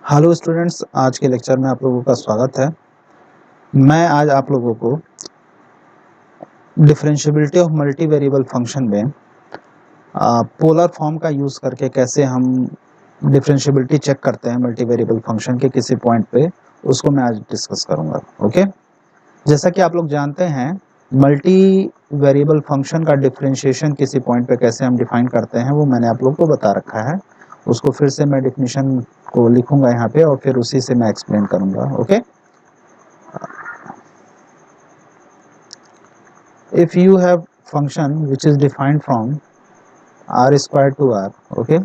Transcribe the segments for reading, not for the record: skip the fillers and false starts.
Hello students, आज के lecture में आप लोगों का स्वागत है। मैं आज आप लोगों को differentiability of multi variable function में पोलर फॉर्म का यूज़ करके कैसे हम डिफरेंशिएबिलिटी चेक करते हैं मल्टी वेरिएबल फंक्शन के किसी पॉइंट पे, उसको मैं आज डिस्कस करूंगा। ओके, जैसा कि आप लोग जानते हैं, मल्टी वेरिएबल फंक्शन का डिफरेंशिएशन किसी पॉइंट पे कैसे हम डिफाइन करते हैं वो मैंने आप लोग को बता रखा है। उसको फिर से मैं डेफिनेशन को लिखूंगा यहाँ पे और फिर उसी से मैं एक्सप्लेन करूंगा। Okay, if you have function which is defined from r square to r, okay,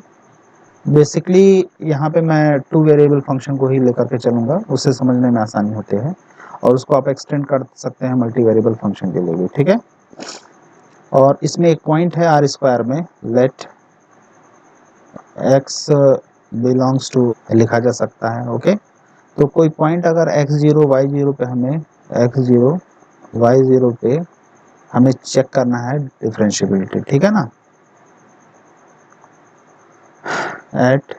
basically यहाँ पे मैं टू वेरिएबल फंक्शन को ही लेकर के चलूंगा, उससे समझने में आसानी होती है और उसको आप एक्सटेंड कर सकते हैं मल्टी वेरिएबल फंक्शन के लिए भी, ठीक है। और इसमें एक पॉइंट है आर स्क्वायर में, लेट x बिलोंग्स टू लिखा जा सकता है। ओके, तो कोई पॉइंट अगर x0 y0 पे हमें x0 y0 पे हमें चेक करना है डिफरेंशिएबिलिटी, ठीक है ना। एट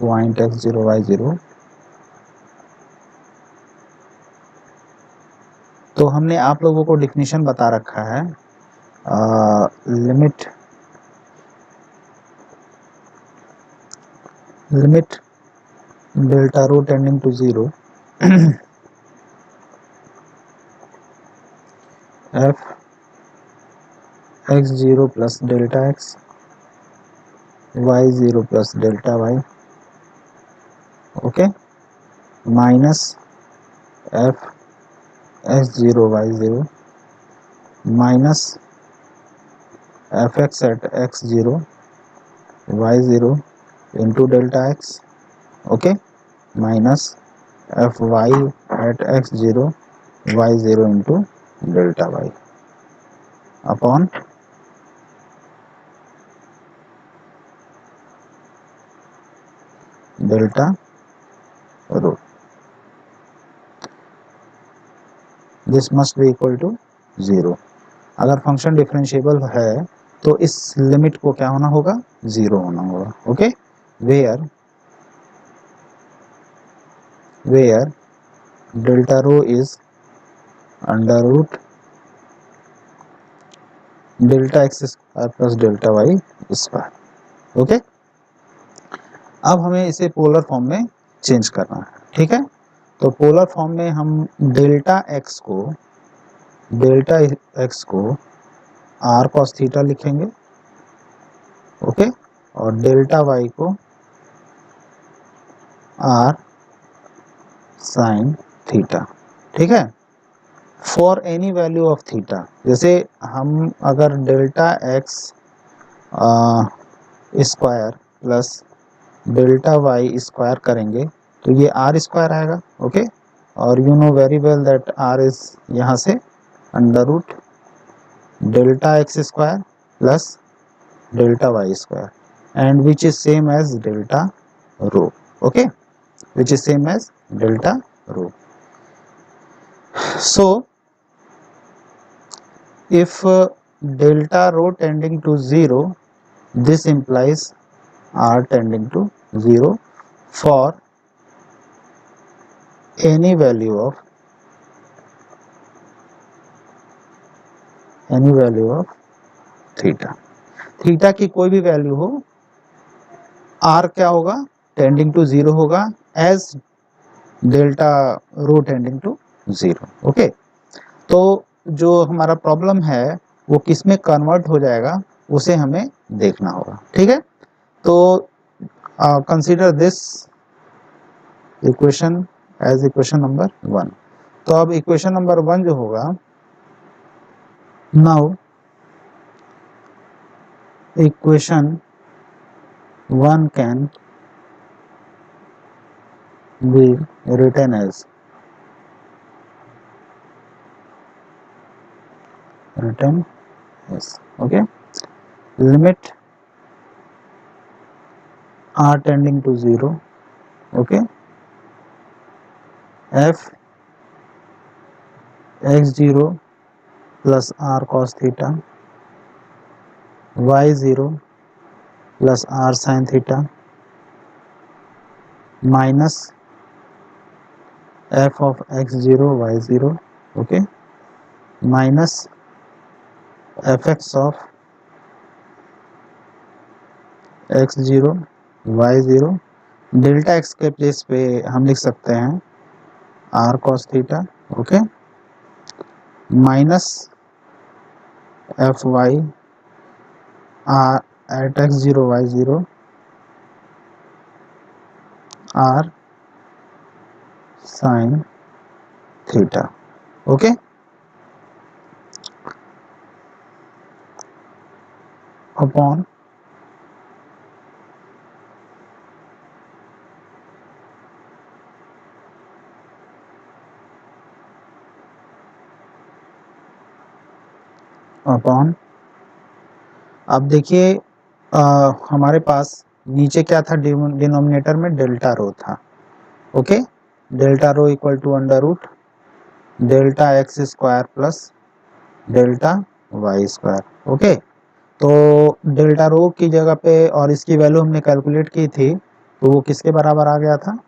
पॉइंट x0 y0, तो हमने आप लोगों को डिफिनीशन बता रखा है, limit delta rho tending to 0 f x0 plus delta x y0 plus delta y, okay, minus f x0 y0 minus fx at x0 y0 into delta x, okay, minus fy at x0 y0 into delta y upon delta rho. This must be equal to 0। अगर function differentiable है तो इस limit को क्या होना होगा, 0 होना होगा। Okay, where delta rho is under root delta x square plus delta y square. Okay, अब हमें इसे पोलर फॉर्म में चेंज करना है, ठीक है। तो पोलर फॉर्म में हम डेल्टा एक्स को आर कॉस थीटा लिखेंगे, ओके, और डेल्टा वाई को आर साइन थीटा, ठीक है, for any value of theta. जैसे हम अगर delta x square plus delta y square करेंगे तो ये आर स्क्वायर आएगा। ओके, और you know very well that r is यहाँ से under root delta x square plus delta y square and which is same as delta rho. Okay, which is same as delta rho. So if delta rho tending to 0, this implies r tending to 0 for any value of theta। Theta की कोई भी value हो, r क्या होगा, tending to 0 होगा as delta rho tending to 0। Okay, तो जो हमारा प्रॉब्लम है वो किस में कन्वर्ट हो जाएगा उसे हमें देखना होगा, ठीक है। तो consider this equation as equation number 1। तो अब इक्वेशन नंबर 1 जो होगा, now equation 1 can be written as okay, limit r tending to 0, okay, f x0 plus r cos theta y0 plus r sine theta minus f of x zero y zero, okay, minus f x of x zero y zero, delta x के place पे हम लिख सकते हैं r cos theta, okay, minus f y r at x zero y zero r sine theta, okay. Upon upon अब देखिए हमारे पास नीचे क्या था, डिनोमिनेटर में डेल्टा रो था, okay, delta rho equal to under root delta x square plus delta y square, okay. तो delta rho की जगह पे और इसकी वैल्यू हमने कैलकुलेट की थी, तो वो किसके बराबर आ गया था,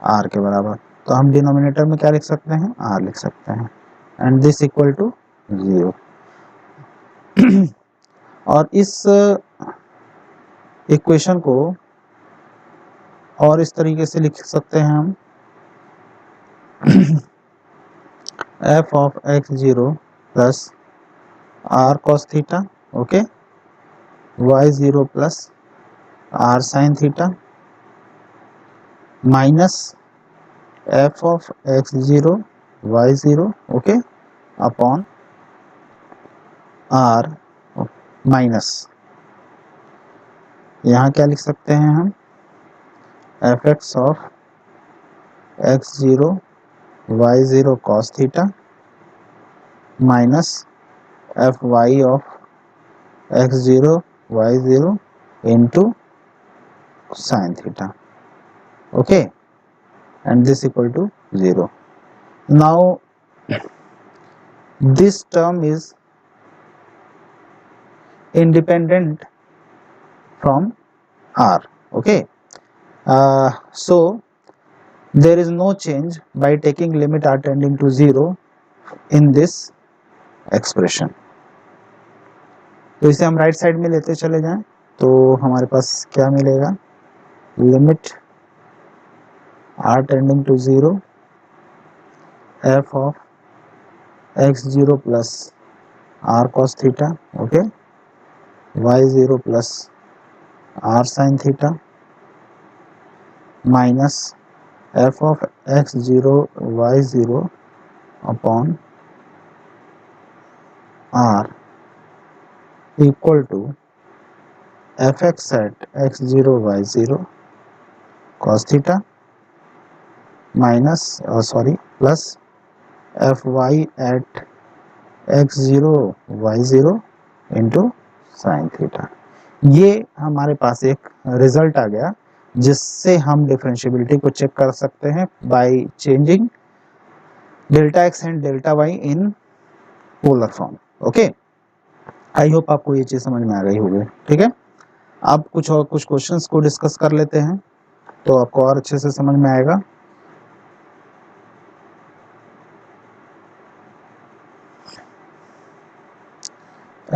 आर के बराबर। तो हम डिनोमिनेटर में क्या लिख सकते हैं, आर लिख सकते हैं, एंड दिस इक्वल टू 0। और इस इक्वेशन को और इस तरीके से लिख सकते हैं हम f of x zero plus r cos theta, okay, y zero plus r sine theta minus f of x zero y zero, okay, upon r minus, यहाँ क्या लिख सकते हैं हम, f x of x zero y zero cos theta minus f y of x zero y zero into sine theta, okay, and this equal to 0. Now this term is independent from R, okay. So there is no change by taking limit r tending to 0 in this expression. तो इसे हम right side में लेते चले जाएं तो हमारे पास क्या मिलेगा, limit r tending to 0 f of x zero plus r cos theta, okay, y zero plus r sin theta minus f of x zero y zero upon r equal to f x at x zero y zero cos theta minus plus f y at x zero y zero into sine theta. ये हमारे पास एक result आ गया जिससे हम differentiability को check कर सकते हैं by changing delta x and delta y in polar form, okay. I hope आपको ये चीज समझ में आ गई होगी, ठीक है। अब कुछ क्वेश्चंस को डिस्कस कर लेते हैं तो आपको और अच्छे से समझ में आएगा।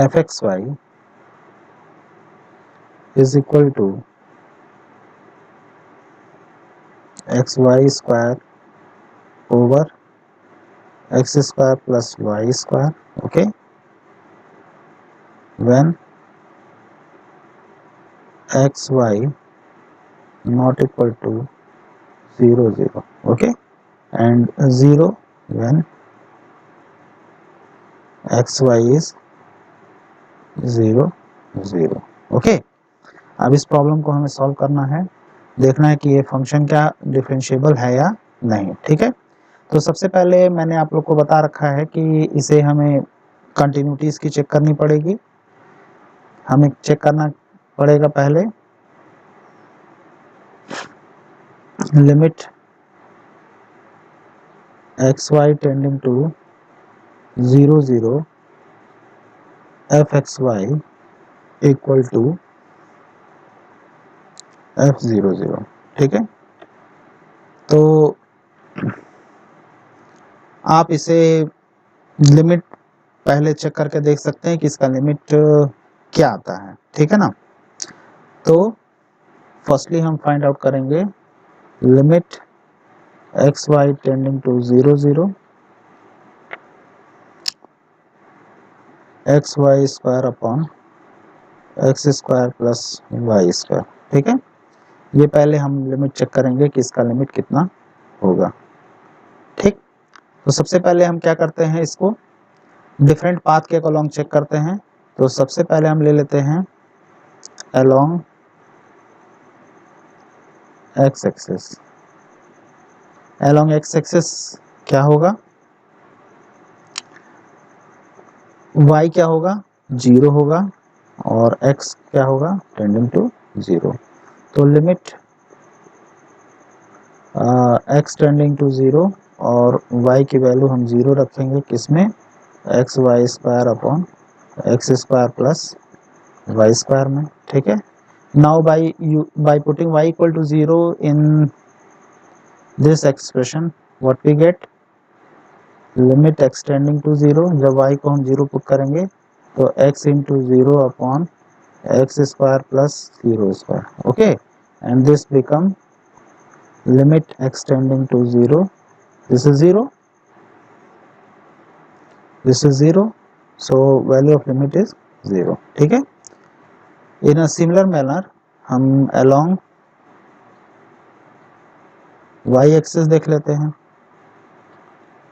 F x y is equal to x y square over x square plus y square, okay, when x y not equal to 0 0, okay, and 0 when xy is 0 0, okay। अब इस प्रॉब्लम को हमें सॉल्व करना है, देखना है कि ये फंक्शन क्या डिफरेंशिएबल है या नहीं, ठीक है। तो सबसे पहले मैंने आप लोग को बता रखा है कि इसे हमें कंटिन्यूटीज की चेक करनी पड़ेगी। हमें चेक करना पड़ेगा पहले limit x y tending to 0 0 f x y equal to f00, ठीक है। तो आप इसे लिमिट पहले चेक करके देख सकते हैं कि इसका लिमिट क्या आता है, ठीक है ना। तो फर्स्टली हम फाइंड आउट करेंगे limit x y tending to 0 0 x y square upon x square plus y square, ठीक है। ये पहले हम लिमिट चेक करेंगे कि इसका लिमिट कितना होगा, ठीक। तो सबसे पहले हम क्या करते हैं, इसको डिफरेंट पाथ के अलोंग चेक करते हैं। तो सबसे पहले हम ले लेते हैं along x axis. Along x axis क्या होगा, y क्या होगा, 0 होगा, और x क्या होगा, टेंडिंग टू 0। तो लिमिट x टेंडिंग टू 0 और y की वैल्यू हम 0 रखेंगे, किसमें, x y square upon x square plus y square में, ठीक है। Now by putting y equal to 0 in this expression, what we get, limit x tending to 0, जब y को हम 0 पुट करेंगे तो x into 0 upon x square plus 0 square, okay. And this become limit x tending to 0, this is 0, this is 0, so value of limit is 0, ठीक है। In a similar manner हम along y axis देख लेते हैं।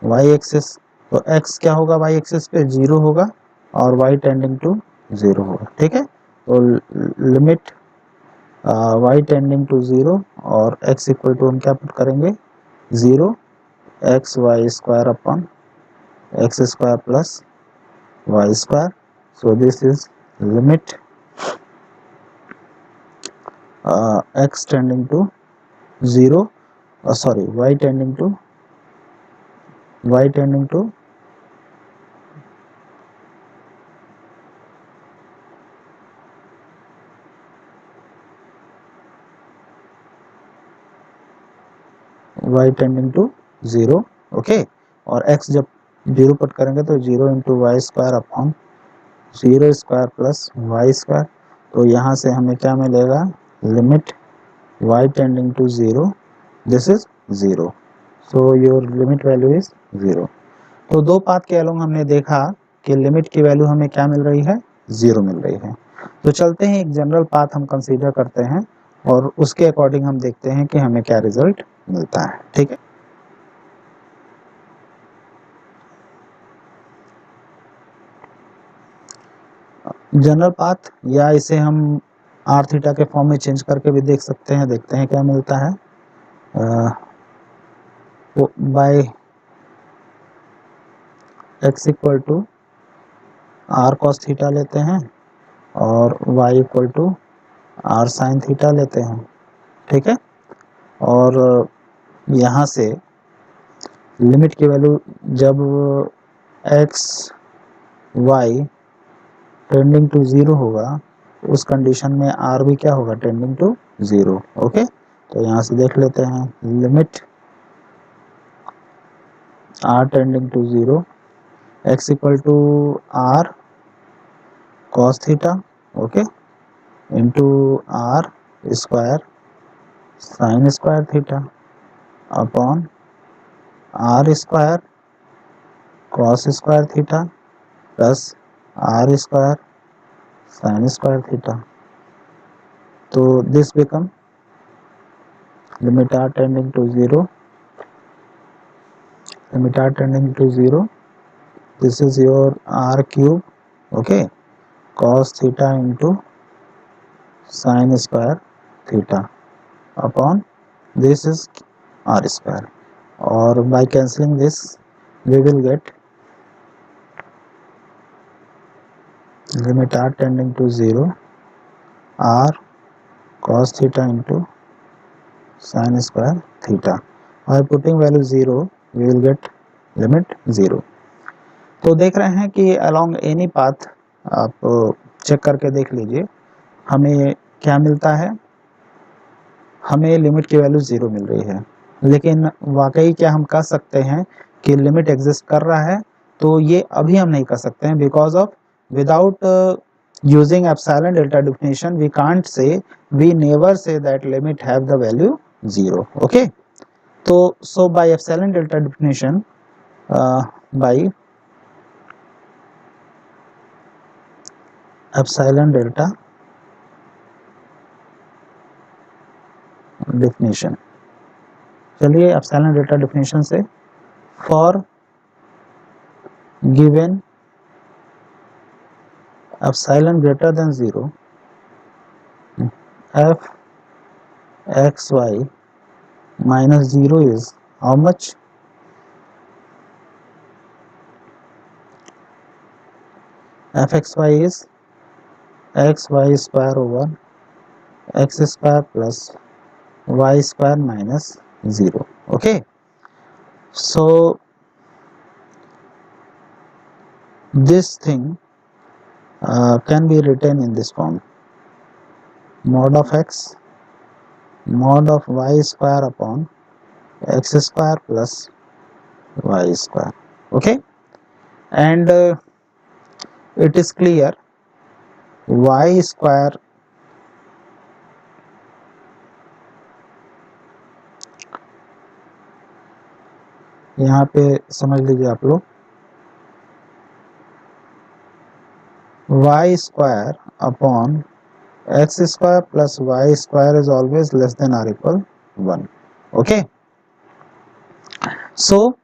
y axis, तो x क्या होगा, y axis पे 0 होगा और y टेंडिंग टू 0 होगा, ठीक है। तो लिमिट y टेंडिंग टू 0 और x इक्वल टू हम क्या पुट करेंगे, 0 x y square upon x square plus y square. So this is limit x tending to 0, sorry y tending to y tending to 0, okay. और x जब 0 put करेंगे तो 0 into y square upon 0 square plus y square. तो यहाँ से हमें क्या मिलेगा, limit y tending to 0, this is 0, so your limit value is 0। तो दो पाथ के अलोंग हमने देखा कि लिमिट की वैल्यू हमें क्या मिल रही है, 0 मिल रही है। तो चलते हैं एक जनरल पाथ हम कंसीडर करते हैं और उसके अकॉर्डिंग हम देखते हैं कि हमें क्या रिजल्ट मिलता है, ठीक है। जनरल पाथ, या इसे हम आर थीटा के फॉर्म में चेंज करके भी देख सकते हैं, देखते हैं क्या मिलता है। By x equal to r cos theta लेते हैं और y equal to r sine theta लेते हैं, ठीक है। और यहाँ से लिमिट की वैल्यू जब एक्स वाई टेंडिंग टू 0 होगा, उस कंडीशन में आर भी क्या होगा, टेंडिंग टू 0, ओके। तो यहाँ से देख लेते हैं, limit r tending to 0, x equal to r cos theta, okay, into r square sine square theta upon r square cos square theta plus r square sine square theta. तो this become limit r tending to 0, limit r tending to 0, this is your r cube, okay, cos theta into sin square theta upon this is r square, or by cancelling this we will get limit r tending to 0, r cos theta into sin square theta. By putting value 0 we will get limit 0. तो देख रहे हैं कि along any path आप check करके देख लीजिए हमें क्या मिलता है, हमें लिमिट की वैल्यू 0 मिल रही है, लेकिन वाकई क्या हम कह सकते हैं कि लिमिट एग्जिस्ट कर रहा है? तो ये अभी हम नहीं कर सकते हैं, because of without using epsilon delta definition we can't say, we never say that limit have the value 0. okay, so by epsilon delta definition, by epsilon delta definition, चलिए epsilon delta definition से for given epsilon greater than 0 f x y minus 0 is how much? fxy is xy square over x square plus y square minus 0. okay, so this thing can be written in this form: mod of x mod of y square upon x square plus y square. okay, and it is clear y square यहाँ पे समझ लीजिए आप लोग, y square upon x square plus y square is always less than or equal 1. okay, so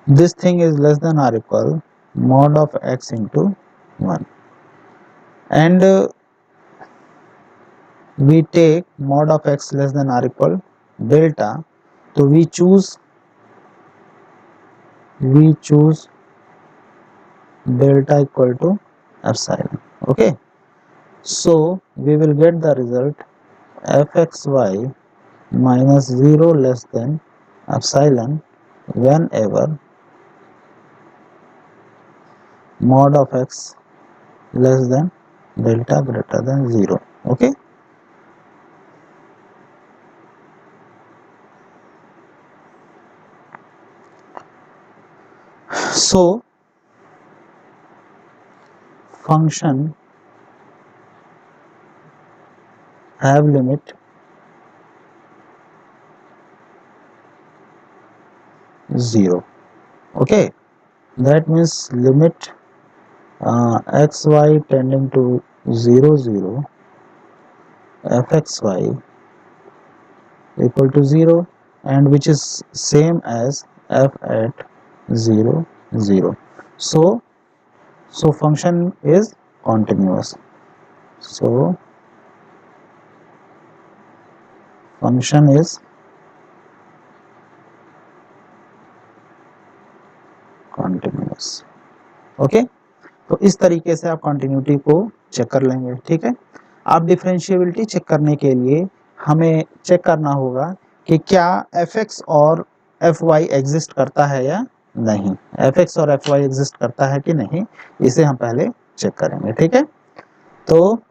this thing is less than or equal mod of x into 1, and we take mod of x less than or equal delta, so we choose delta equal to epsilon. okay, so we will get the result fxy minus 0 less than epsilon whenever mod of x less than delta greater than 0. okay, so function have limit 0. okay, that means limit xy tending to 0 0 fxy equal to 0, and which is same as f at 0 0. so function is continuous. so function is continuous. Okay, तो इस तरीके से आप continuity को check कर लेंगे. ठीक है, आप डिफरेंशिएबिलिटी चेक करने के लिए हमें चेक करना होगा कि क्या fx और fy एग्जिस्ट करता है या नहीं. fx और fy एग्जिस्ट करता है कि नहीं, इसे हम पहले चेक करेंगे. ठीक है, तो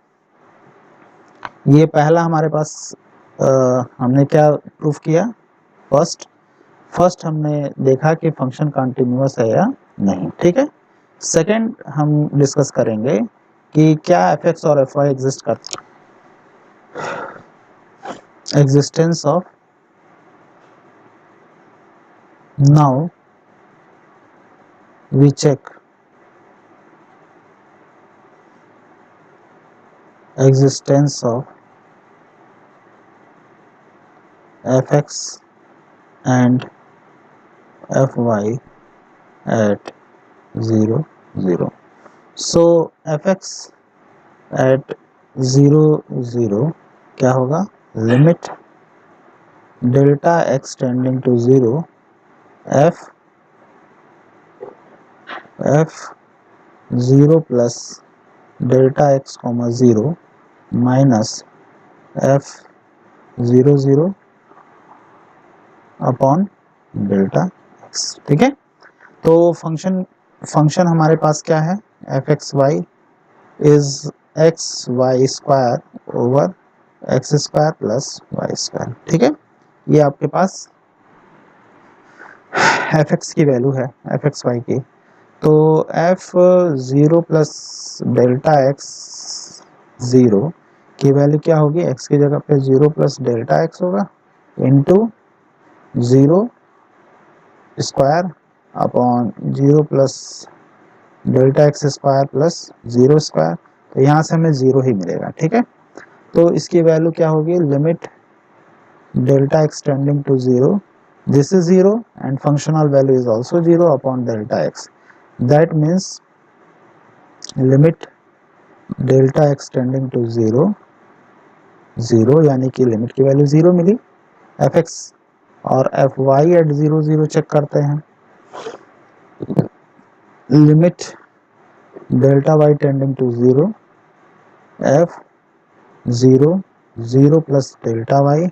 ये पहला हमारे पास हमने क्या प्रूफ किया. फर्स्ट हमने देखा कि फंक्शन कंटिन्यूअस है या नहीं. ठीक है, सेकंड हम डिस्कस करेंगे कि क्या fx और fy एग्जिस्ट करते हैं. Existence of, now we check existence of fx and fy at 0 0. so fx at 0 0 क्या होगा, limit delta x tending to 0 f 0 plus delta x comma 0 minus f 0 0 upon delta x. ठीक है, तो function हमारे पास क्या है, f x y is x y square over x square plus y square. ठीक है, ये आपके पास एफ एक्स की वैल्यू है, एफ एक्स वाई की। तो f zero plus delta x zero की वैल्यू क्या होगी, एक्स की जगह पे ज़ीरो प्लस डेल्टा एक्स होगा into zero square upon zero plus delta x square plus zero square. तो यहाँ से हमें ज़ीरो ही मिलेगा। ठीक है, तो इसकी वैल्यू क्या होगी, limit delta x tending to zero, this is 0 and functional value is also 0 upon delta x. That means limit delta x tending to 0 0, यानी कि लिमिट की वैल्यू 0 मिली। एफ एक्स और एफ वाई एट 0 0 चेक करते हैं। Limit delta y tending to 0 f 0 0 plus delta y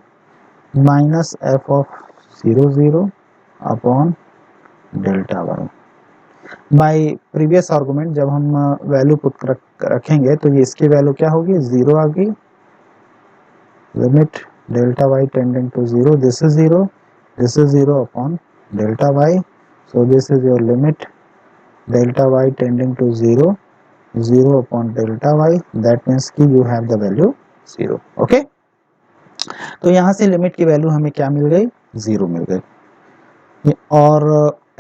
minus f of 0 0 upon delta y. By previous argument जब हम वैल्यू पुट रखेंगे तो ये इसकी वैल्यू क्या होगी, 0 आ गई। Limit delta y tending to 0, this is 0 upon delta y, so this is your limit delta y tending to 0 0 upon delta y, that means कि you have the value 0। Okay, तो यहाँ से लिमिट की value हमें क्या मिल गई, 0 मिल गई। और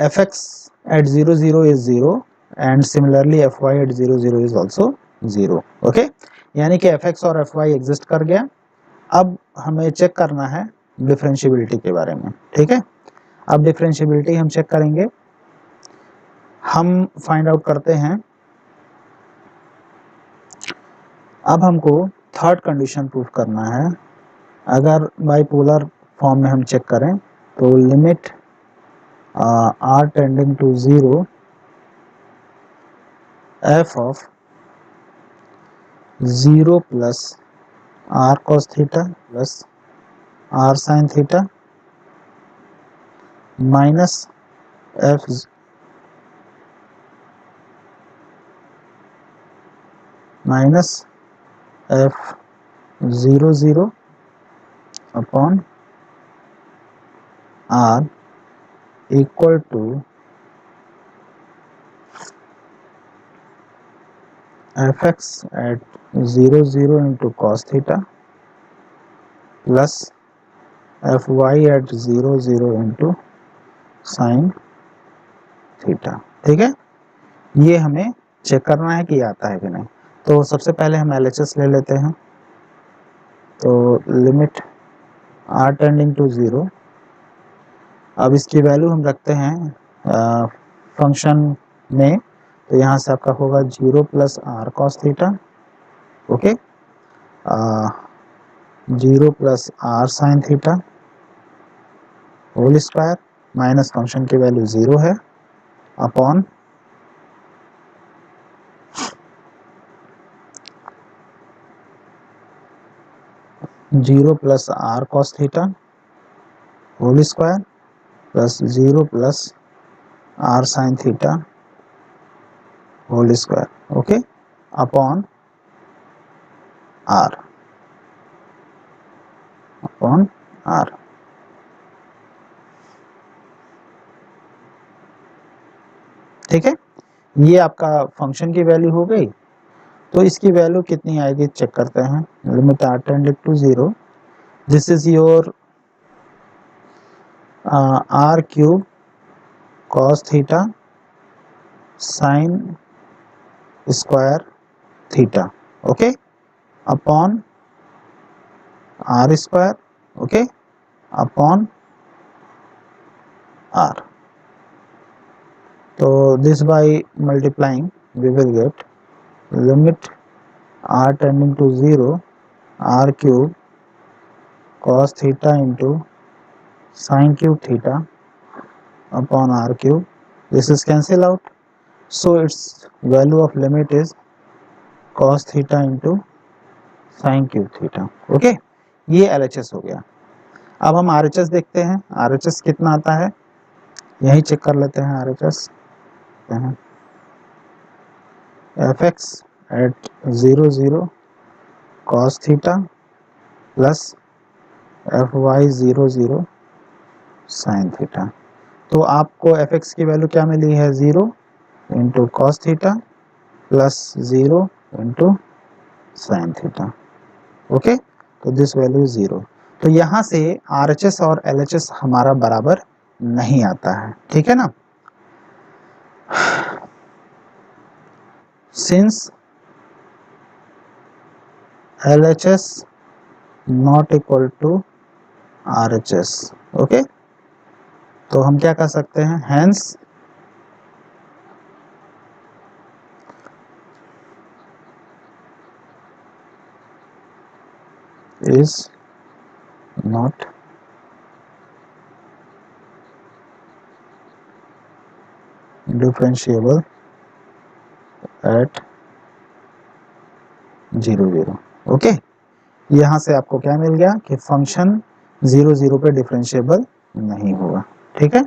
F x at 0 0 is 0 and similarly fy at 0 0 is also 0। Okay, यानी कि fx और fy एग्जिस्ट कर गया। अब हमें चेक करना है डिफरेंशियबिलिटी के बारे में। ठीक है, अब डिफरेंशियबिलिटी हम चेक करेंगे। हम फाइंड आउट करते हैं, अब हमको थर्ड कंडीशन प्रूफ करना है। अगर बाइपोलर फॉर्म में हम चेक करें तो limit r tending to 0 f of 0 plus r cos theta plus r sin theta minus f minus f 0 0 upon r equal to fx at 0 0 into cos theta plus fy at 0 0 into sin theta. ठीक है, ये हमें check करना है कि आता है कि नहीं। तो सबसे पहले हम LHS ले लेते हैं। तो लिमिट r टेंडिंग टू 0, अब इसकी वैल्यू हम रखते हैं फंक्शन में, तो यहाँ से आपका होगा 0 plus r cos theta, okay, 0 plus r sin theta whole square minus function की वैल्यू 0 है upon 0 plus r cos theta whole square plus 0 plus r sin theta whole square, okay, upon r upon r। ठीक है, ये आपका function की value हो गई। तो इसकी वैल्यू कितनी आएगी चेक करते हैं। Limit r tending to 0, this is your r cube cos theta sin square theta, okay, upon r square, okay, upon r। तो this by multiplying we will get limit r tending to 0 r cube cos theta into sin cube theta upon r cube, this is cancel out, so its value of limit is cos theta into sin cube theta। Okay, ये LHS हो गया। अब हम RHS देखते हैं, RHS कितना आता है, यही चेक कर लेते हैं। RHS fx at 0 0 cos theta plus fy00 sin theta. तो आपको fx की वैल्यू क्या मिली है, 0 into cos theta plus 0 into sine theta. Okay, तो दिस वैल्यू इज 0। तो यहाँ से RHS और LHS हमारा बराबर नहीं आता है, ठीक है ना। Since LHS not equal to RHS, okay, तो हम क्या कर सकते हैं, hence is not differentiable at 0 0। Okay, यहाँ से आपको क्या मिल गया कि फंक्शन 0 0 पे डिफरेंशिएबल नहीं होगा, ठीक है।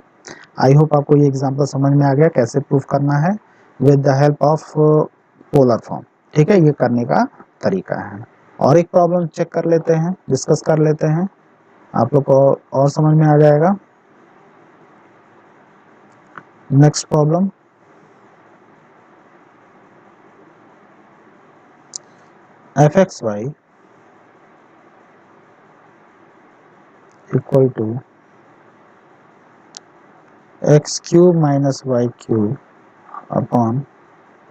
आई होप आपको ये एग्जांपल समझ में आ गया कैसे प्रूफ करना है with the help of polar form, ठीक है, ये करने का तरीका है। और एक प्रॉब्लम चेक कर लेते हैं, डिस्कस कर लेते हैं, आप लोग को और समझ में आ जाएगा। Next problem, fxy equal to x cube minus y cube upon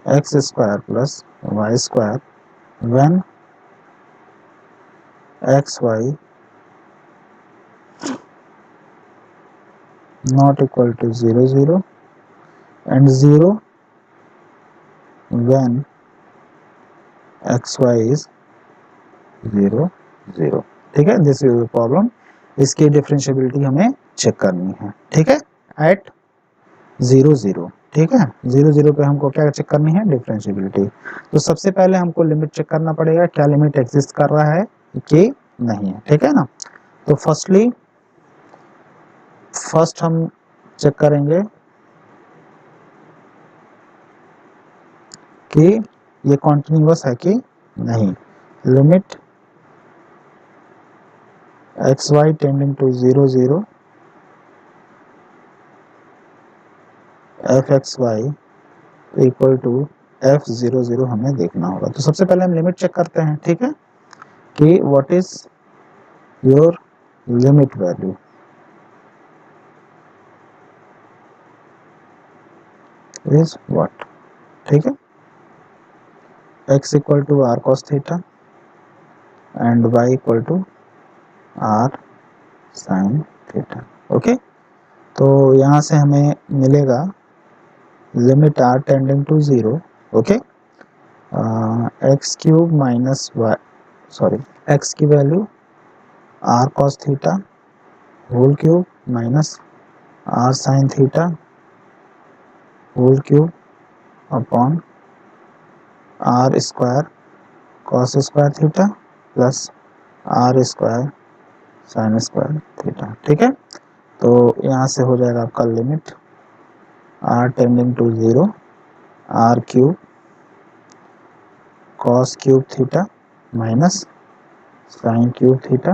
x square plus y square when xy not equal to 0 0 and 0 when xy is 0 0, ठीक है। दिस इज प्रॉब्लम, इसकी डिफरेंशिएबिलिटी हमें चेक करनी है, ठीक है, एट 0 0, ठीक है। 0 0 पे हमको क्या चेक करनी है, डिफरेंशिएबिलिटी। तो सबसे पहले हमको लिमिट चेक करना पड़ेगा, क्या लिमिट एग्जिस्ट कर रहा है कि नहीं है, ठीक है ना। तो फर्स्ट हम चेक करेंगे कि ये कॉन्टिन्यूअस है कि नहीं। Limit xy tending to 0 0 fxy equal to f0 0 हमें देखना होगा। तो सबसे पहले हम लिमिट चेक करते हैं, ठीक है, कि what is your limit value. Is what, ठीक है, x equal to r cos theta and y equal to r sin theta. Okay, तो यहाँ से हमें मिलेगा limit r tending to 0, okay, x cube minus y, sorry, x की value r cos theta whole cube minus r sin theta whole cube upon r square cos square theta plus r square sin square theta, ठीक है। तो यहाँ से हो जाएगा आपका limit r tending to 0 r cube cos cube theta minus sin cube theta,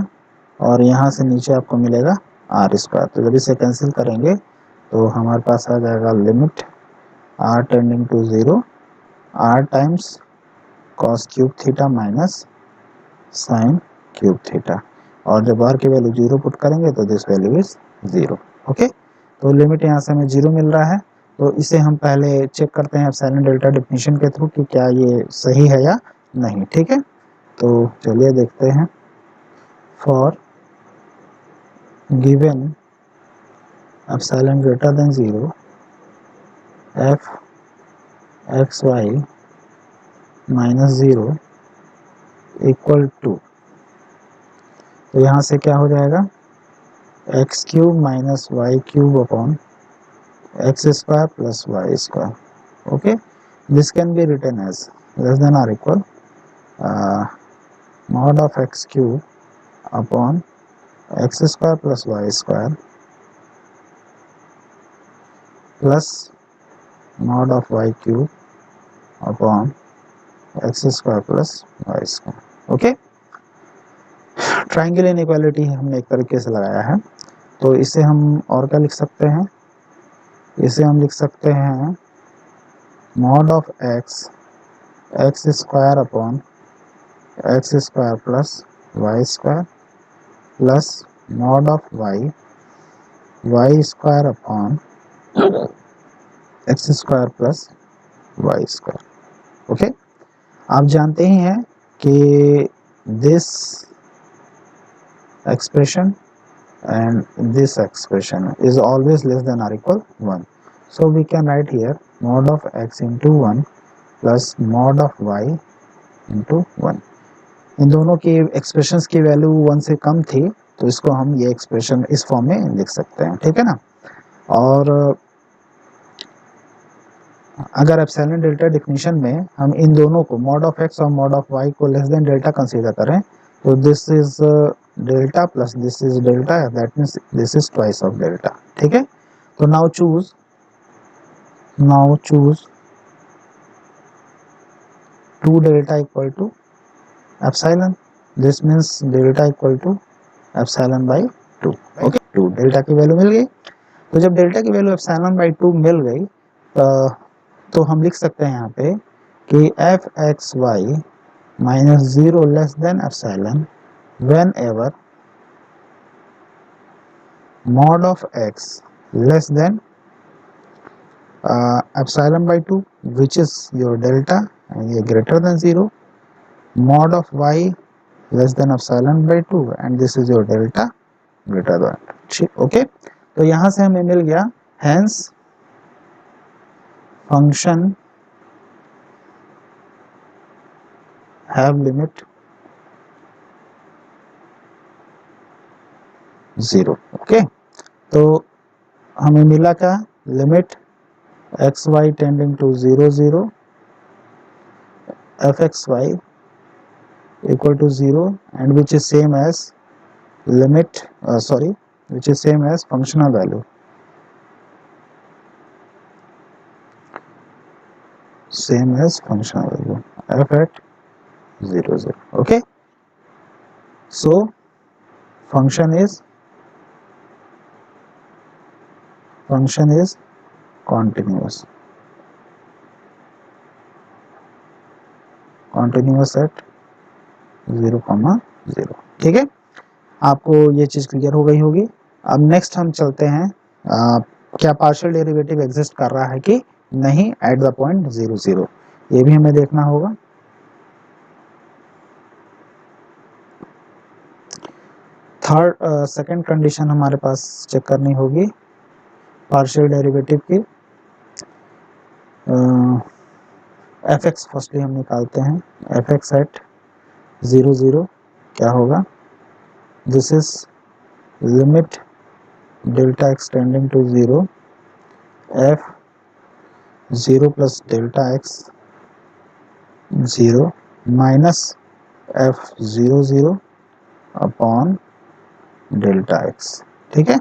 और यहाँ से नीचे आपको मिलेगा r स्क्वायर। तो जब इसे कैंसिल करेंगे तो हमारे पास आ जाएगा limit r tending to 0 r times cos cube theta minus sin cube theta, और जब r की वैल्यू 0 पुट करेंगे तो दिस वैल्यू इज 0, ओके। तो लिमिट यहाँ से हमें 0 मिल रहा है, तो इसे हम पहले चेक करते हैं एप्सिलॉन डेल्टा डेफिनेशन के थ्रू कि क्या ये सही है या नहीं, ठीक है। तो चलिए देखते हैं। For given epsilon greater than 0 f x y minus 0 equal to, तो यहाँ से क्या हो जाएगा, x cube minus y cube upon x square plus y square, okay. This can be written as less than or equal mod of x cube upon x square plus y square plus mod of y cube upon x square plus y square, okay, triangle inequality हमने एक तरीके से लगाया है, तो इसे हम और क्या लिख सकते हैं, इसे हम लिख सकते हैं mod of x x square upon x square plus y square plus mod of y y square upon x square plus y square. Okay, आप जानते ही हैं कि this expression and this expression is always less than or equal 1. So we can write here mod of x into 1 plus mod of y into 1. इन दोनों की expressions की value 1 से कम थी, तो इसको हम ये एक्सप्रेशन इस फॉर्म में लिख सकते हैं, ठीक है ना। और अगर एप्सिलॉन डेल्टा डिफिनीशन में हम इन दोनों को मॉड ऑफ एक्स और मॉड ऑफ वाई को लेस देन डेल्टा कंसीडर करें, तो this is delta plus this is delta, that means this is twice of delta, ठीक है। तो now choose 2 delta equal to epsilon, this means delta equal to epsilon by 2। Okay, 2 delta की value मिल गई। तो जब डेल्टा की value epsilon by 2 मिल गई, तो हम लिख सकते हैं यहाँ पे कि f x y minus 0 less than epsilon whenever mod of x less than epsilon by 2, which is your delta, and ये greater than 0, mod of y less than epsilon by 2, and this is your delta greater than 2। Okay, तो यहाँ से हमें मिल गया hence function have limit 0। Okay, तो हमें मिला क्या, limit x y tending to 0 0 f x y equal to 0, and which is same as limit which is same as functional value f at 0 0। okay, so function is continuous at 0, 0। ठीक है, आपको ये चीज clear हो गई होगी। अब next हम चलते हैं, क्या पार्शियल डेरिवेटिव एग्जिस्ट कर रहा है कि नहीं एट द पॉइंट 0 0, ये भी हमें देखना होगा। सेकंड कंडीशन हमारे पास चेक करनी होगी पार्शियल डेरिवेटिव की। एफ एक्स फर्स्टली हम निकालते हैं, एफ एक्स एट 0 0 क्या होगा, this is limit delta x tending to 0 f 0 plus delta x 0 minus f 0 0 upon delta x. ठीक है,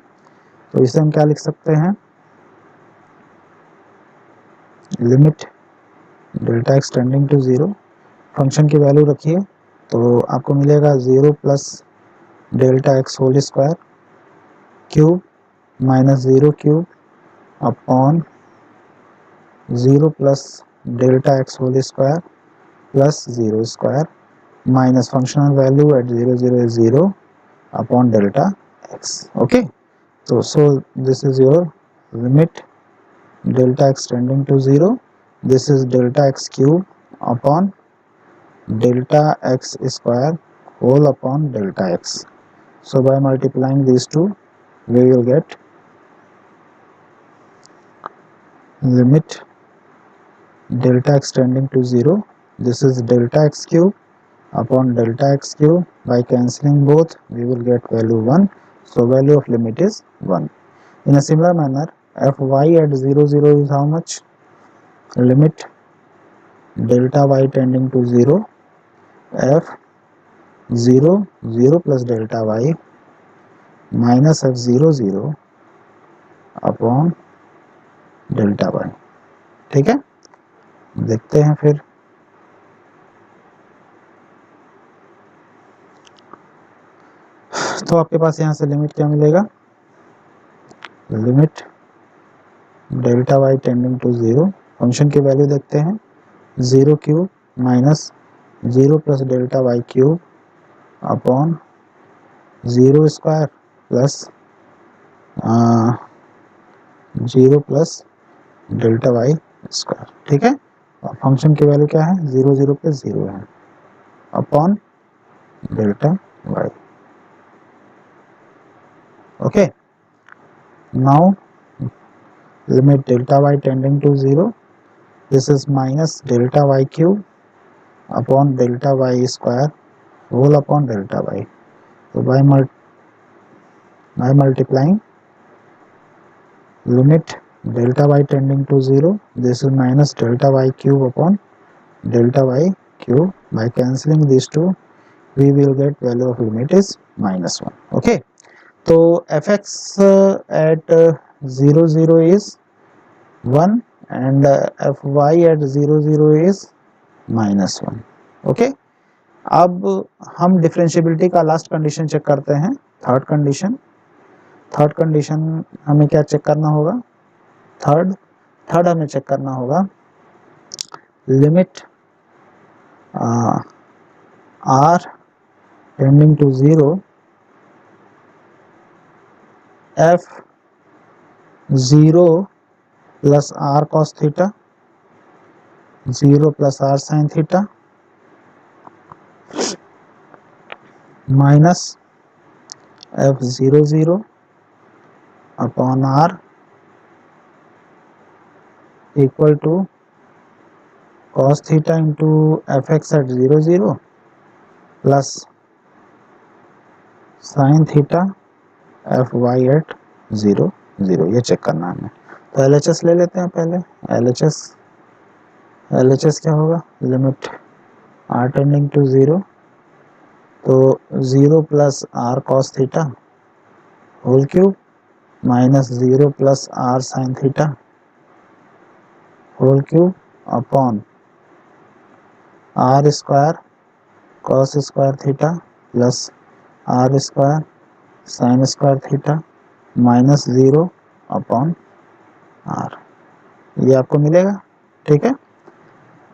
तो इसे हम क्या लिख सकते हैं, limit delta x tending to 0, function की वैल्यू रखिए तो आपको मिलेगा 0 plus delta x whole square cube minus 0 cube upon 0 plus delta x whole square plus 0 square minus functional value eight 0 0 is 0 upon delta x. Okay, तो so this is your limit delta x tending to 0, this is delta x cube upon delta x square whole upon delta x. So by multiplying these two we will get limit delta x tending to 0, this is delta x cube upon delta x cube, by cancelling both we will get value 1, so value of limit is 1। In a similar manner fy at 0 0 is how much, limit delta y tending to 0 f 0 0 plus delta y minus f 0 0 upon delta y। ठीक है, देखते हैं फिर तो आपके पास यहाँ से limit क्या मिलेगा, limit delta y tending to 0, function की वैल्यू देखते हैं, 0 cube minus 0 plus delta y cube upon 0 square plus 0 plus delta y square. ठीक है, और फंक्शन की वैल्यू क्या है, 0 0 पे 0 है, upon delta y. Okay, now limit delta y tending to 0, this is minus delta y cube upon delta y square whole upon delta y. तो by multiplying limit delta y tending to 0, this is minus delta y cube upon delta y cube. By cancelling these two, we will get value of limit is minus 1. Okay, so fx at 0 0 is 1 and fy at 0 0 is minus 1. Okay, अब हम differentiability का last condition check करते हैं, third condition हमें क्या check करना होगा, third हमें चेक करना होगा limit r tending to 0 f 0 plus r cos theta 0 plus r sin theta minus f 0 0 upon r equal to cos theta into fx at 0 0 plus sin theta fy at 0 0। ये check करना है हमें। तो LHS ले लेते हैं पहले। LHS क्या होगा, लिमिट r टेंडिंग टू 0, तो 0 plus r cos theta whole cube minus 0 plus r sin theta whole cube upon r square cos square theta plus r square sin square theta minus 0 upon r, ये आपको मिलेगा। ठीक है,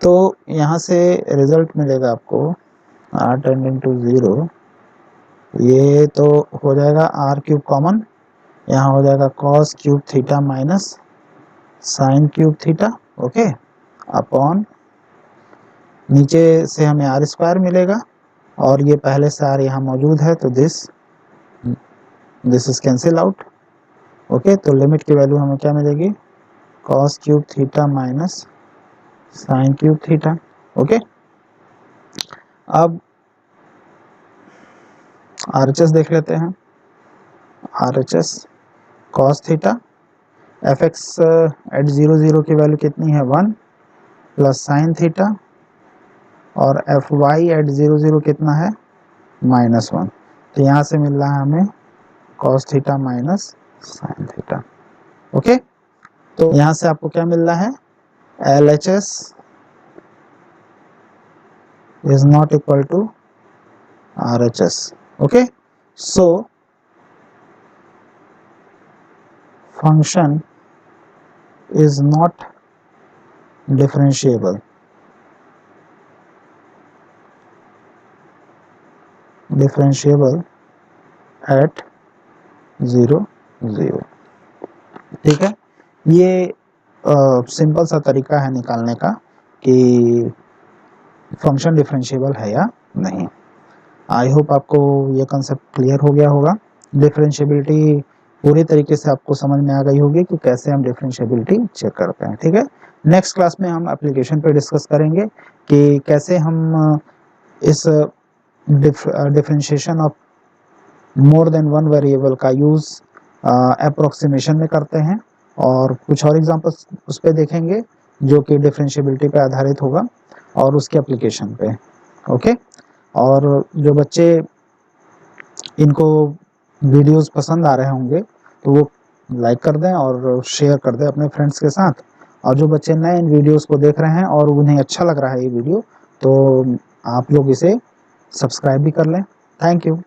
तो यहाँ से result मिलेगा आपको r टेंडिंग टू 0, ये तो हो जाएगा r क्यूब कॉमन, यहाँ हो जाएगा cos cube theta minus sin cube theta. Okay, upon नीचे से हमें r स्क्वायर मिलेगा और ये पहले से r यहाँ मौजूद है, तो this is cancel out. Okay, तो लिमिट की वैल्यू हमें क्या मिलेगी, cos cube theta minus sin cube theta. Okay, अब RHS देख लेते हैं। RHS cos theta fx at 0 0 की वैल्यू कितनी है, 1 प्लस sin थीटा, और fy एट 0 0 कितना है, माइनस 1। तो यहाँ से मिल रहा है हमें cos theta minus sin theta. Okay, तो यहाँ से आपको क्या मिल रहा है, LHS is not equal to RHS. Okay, so function is not differentiable at 0 0। ठीक है, ये सिंपल सा तरीका है निकालने का कि फंक्शन डिफरेंशिएबल है या नहीं। आई होप आपको ये कंसेप्ट क्लियर हो गया होगा। डिफरेंशिएबिलिटी पूरी तरीके से आपको समझ में आ गई होगी कि कैसे हम डिफरेंशिएबिलिटी चेक करते हैं। ठीक है, नेक्स्ट क्लास में हम एप्लीकेशन पे डिस्कस करेंगे कि कैसे हम इस differentiation of more than one variable का यूज़ अप्रोक्सीमेशन में करते हैं, और कुछ और एग्जांपल्स उस पर देखेंगे जो कि डिफरेंशिएबिलिटी पे आधारित होगा और उसके एप्लीकेशन पे। ओके, और जो बच्चे इनको वीडियोस पसंद आ रहे होंगे तो वो लाइक कर दें और शेयर कर दें अपने फ्रेंड्स के साथ, और जो बच्चे नए इन वीडियोस को देख रहे हैं और उन्हें अच्छा लग रहा है ये वीडियो, तो आप लोग इसे सब्सक्राइब भी कर लें। Thank you.